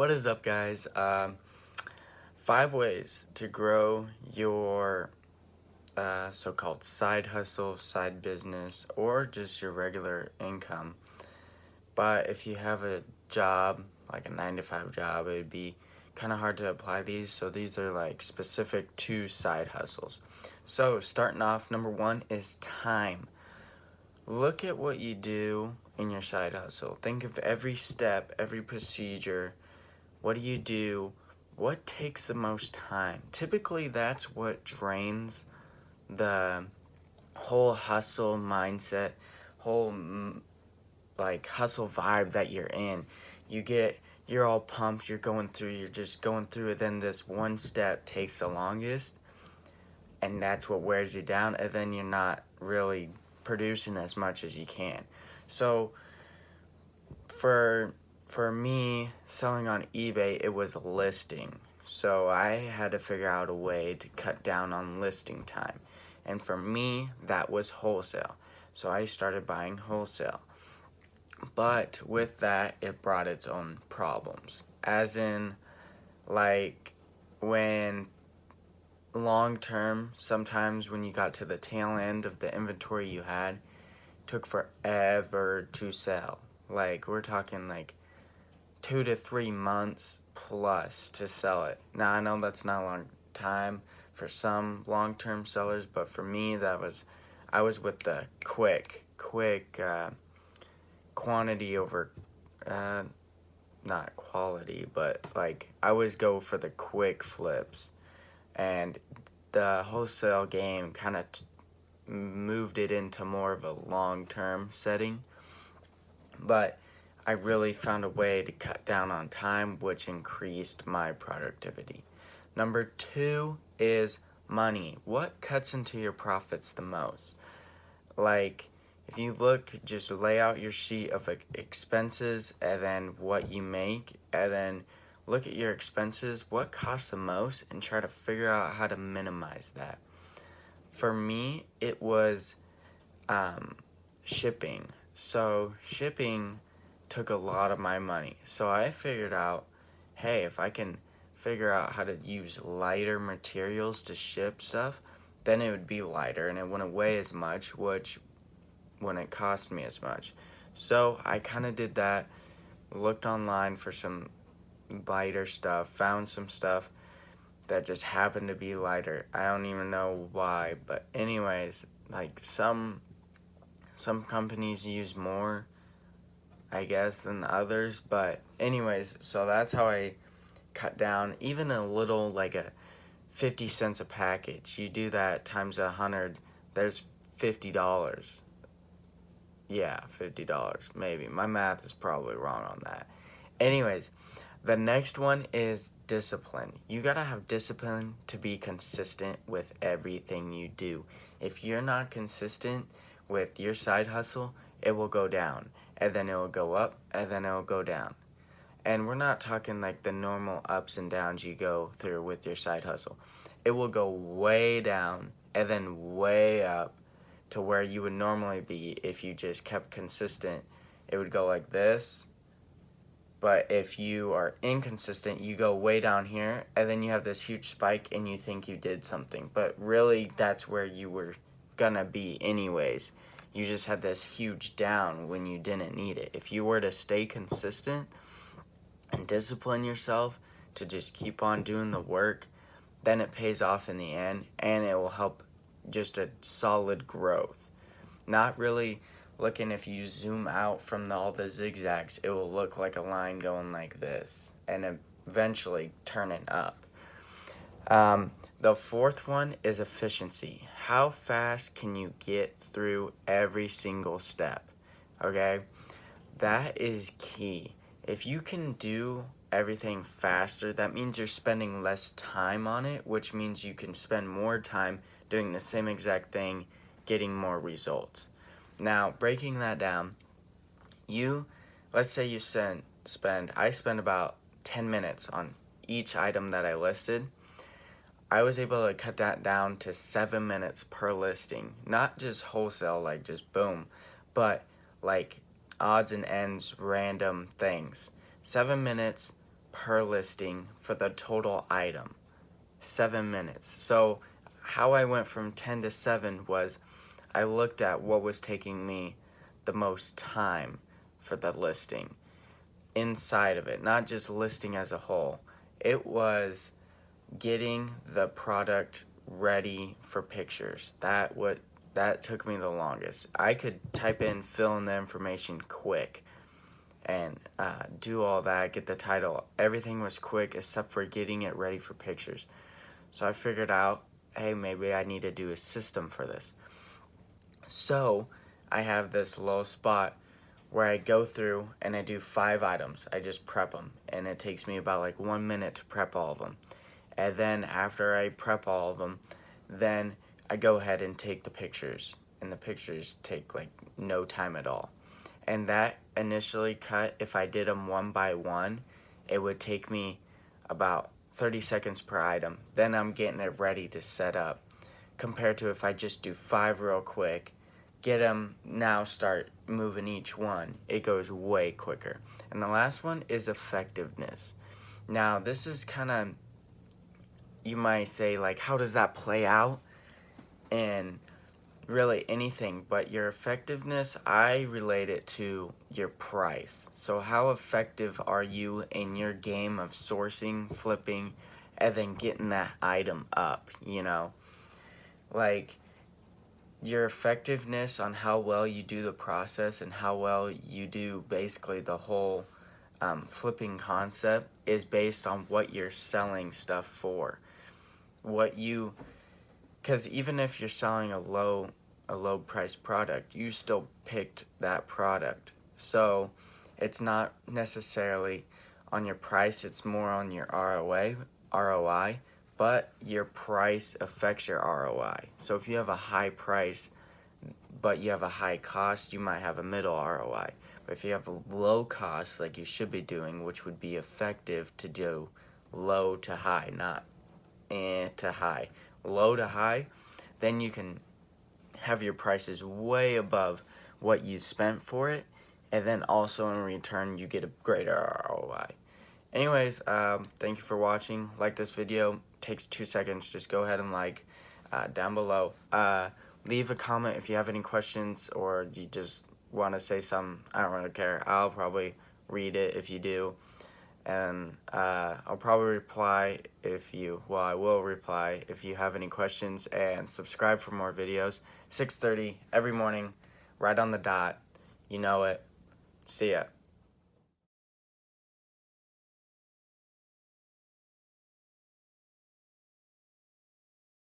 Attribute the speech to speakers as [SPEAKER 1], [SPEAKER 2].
[SPEAKER 1] What is up, guys? 5 ways to grow your so-called side hustle, side business, or just your regular income. But if you have a job, like a 9 to 5 job, it would be kind of hard to apply these. So these are like specific to side hustles. So starting off, number one is time. Look at what you do in your side hustle. Think of every step, every procedure. What do you do? What takes the most time? Typically, that's what drains the whole hustle mindset, whole like hustle vibe that you're in. You're all pumped, you're just going through it, then this one step takes the longest, and that's what wears you down, and then you're not really producing as much as you can. So for me, selling on eBay, it was listing. So I had to figure out a way to cut down on listing time. And for me, that was wholesale. So I started buying wholesale. But with that, it brought its own problems. As in, like, when long term, sometimes when you got to the tail end of the inventory you had, it took forever to sell. Like, we're talking like 2 to 3 months plus to sell it. Now, I know that's not a long time for some long-term sellers, but for me, I was with the quick quantity over, not quality, but like, I always go for the quick flips. And the wholesale game kind of moved it into more of a long-term setting. But I really found a way to cut down on time, which increased my productivity. Number two is money. What cuts into your profits the most? Like, if you look, just lay out your sheet of expenses and then what you make, and then look at your expenses, what costs the most, and try to figure out how to minimize that. For me, it was shipping. So shipping took a lot of my money. So I figured out, hey, if I can figure out how to use lighter materials to ship stuff, then it would be lighter and it wouldn't weigh as much, which wouldn't cost me as much. So I kind of did that, looked online for some lighter stuff, found some stuff that just happened to be lighter. I don't even know why, but anyways, like some companies use more, I guess, than others, but anyways, so that's how I cut down. Even a little, like a 50 cents a package, you do that times 100, there's $50. Yeah, $50, maybe. My math is probably wrong on that. Anyways, the next one is discipline. You gotta have discipline to be consistent with everything you do. If you're not consistent with your side hustle, it will go down, and then it will go up, and then it will go down. And we're not talking like the normal ups and downs you go through with your side hustle. It will go way down and then way up to where you would normally be if you just kept consistent. It would go like this. But if you are inconsistent, you go way down here, and then you have this huge spike, and you think you did something. But really, that's where you were gonna be anyways. You just had this huge down when you didn't need it. If you were to stay consistent and discipline yourself to just keep on doing the work, then it pays off in the end, and it will help just a solid growth. Not really looking, if you zoom out from all the zigzags, it will look like a line going like this and eventually turning up. The fourth one is efficiency. How fast can you get through every single step? Okay, that is key. If you can do everything faster, that means you're spending less time on it, which means you can spend more time doing the same exact thing, getting more results. Now, breaking that down, let's say you I spend about 10 minutes on each item that I listed. I was able to cut that down to 7 minutes per listing. Not just wholesale, like just boom, but like odds and ends, random things. 7 minutes per listing for the total item. 7 minutes. So how I went from 10 to 7 was I looked at what was taking me the most time for the listing inside of it, not just listing as a whole. It was getting the product ready for pictures. That took me the longest. I could type in, fill in the information quick, and do all that, get the title. Everything was quick except for getting it ready for pictures. So I figured out, hey, maybe I need to do a system for this. So I have this little spot where I go through and I do 5 items. I just prep them, and it takes me about like 1 minute to prep all of them. And then after I prep all of them, then I go ahead and take the pictures, and the pictures take like no time at all. And that initially cut, if I did them one by one, it would take me about 30 seconds per item. Then I'm getting it ready to set up. Compared to if I just do 5 real quick, get them, now start moving each one, it goes way quicker. And the last one is effectiveness. Now this is kind of, you might say, like, how does that play out? And really anything, but your effectiveness, I relate it to your price. So how effective are you in your game of sourcing, flipping, and then getting that item up, you know? Like, your effectiveness on how well you do the process and how well you do basically the whole flipping concept is based on what you're selling stuff for. Because even if you're selling a low price product, you still picked that product. So it's not necessarily on your price, it's more on your ROI, but your price affects your ROI. So if you have a high price but you have a high cost, you might have a middle ROI. But if you have a low cost, like you should be doing, which would be effective to do low to high, not to high, low to high, then you can have your prices way above what you spent for it, and then also in return you get a greater ROI. Anyways, thank you for watching. Like this video, takes 2 seconds, just go ahead and like down below. Leave a comment if you have any questions or you just want to say something. I don't really care. I'll probably read it if you do. And I'll probably reply I will reply if you have any questions, and subscribe for more videos. 6:30 every morning, right on the dot. You know it. See ya.